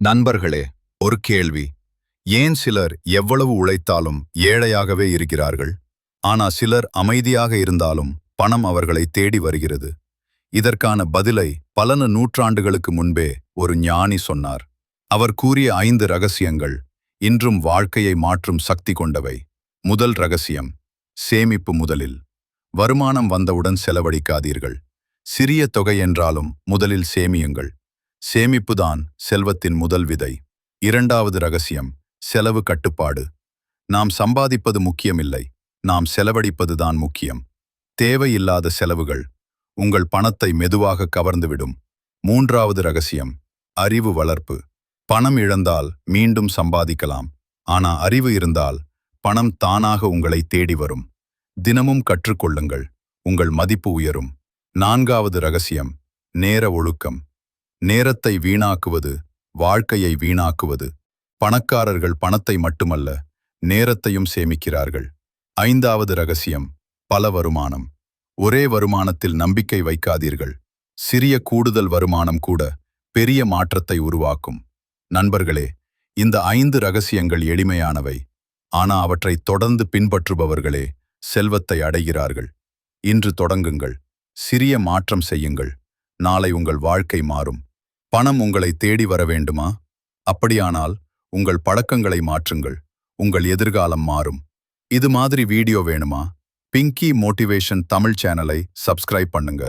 நண்பர்களே, ஒரு கேள்வி. ஏன் சிலர் எவ்வளவு உழைத்தாலும் ஏழையாகவே இருக்கிறார்கள், ஆனா சிலர் அமைதியாக இருந்தாலும் பணம் அவர்களை தேடி வருகிறது? இதற்கான பதிலை பல நூற்றாண்டுகளுக்கு முன்பே ஒரு ஞானி சொன்னார். அவர் கூறிய 5 ரகசியங்கள் இன்றும் வாழ்க்கையை மாற்றும் சக்தி கொண்டவை. முதல் ரகசியம்: சேமிப்பு. முதலில் வருமானம் வந்தவுடன் செலவழிக்காதீர்கள். சிறிய தொகை என்றாலும் முதலில் சேமியுங்கள். சேமிப்புதான் செல்வத்தின் முதல் விதை. இரண்டாவது ரகசியம்: செலவு கட்டுப்பாடு. நாம் சம்பாதிப்பது முக்கியமில்லை, நாம் செலவழிப்பதுதான் முக்கியம். தேவையில்லாத செலவுகள் உங்கள் பணத்தை மெதுவாக கவர்ந்துவிடும். மூன்றாவது ரகசியம்: அறிவு வளர்ப்பு. பணம் இழந்தால் மீண்டும் சம்பாதிக்கலாம், ஆனா அறிவு இருந்தால் பணம் தானாக உங்களை தேடி வரும். தினமும் கற்றுக்கொள்ளுங்கள், உங்கள் மதிப்பு உயரும். நான்காவது ரகசியம்: நேர ஒழுக்கம். நேரத்தை வீணாக்குவது வாழ்க்கையை வீணாக்குவது. பணக்காரர்கள் பணத்தை மட்டுமல்ல, நேரத்தையும் சேமிக்கிறார்கள். ஐந்தாவது ரகசியம்: பல வருமானம். ஒரே வருமானத்தில் நம்பிக்கை வைக்காதீர்கள். சிறிய கூடுதல் வருமானம் கூட பெரிய மாற்றத்தை உருவாக்கும். நண்பர்களே, இந்த 5 ரகசியங்கள் எளிமையானவை, ஆனா அவற்றை தொடர்ந்து பின்பற்றுபவர்களே செல்வத்தை அடைகிறார்கள். இன்று தொடங்குங்கள், சிறிய மாற்றம் செய்யுங்கள். நாளை உங்கள் வாழ்க்கை மாறும். பணம் உங்களை தேடி வர வேண்டுமா? அப்படியானால் உங்கள் பழக்கங்களை மாற்றுங்கள், உங்கள் எதிர்காலம் மாறும். இது மாதிரி வீடியோ வேணுமா? பிங்கி மோட்டிவேஷன் தமிழ் சேனலை சப்ஸ்கிரைப் பண்ணுங்க.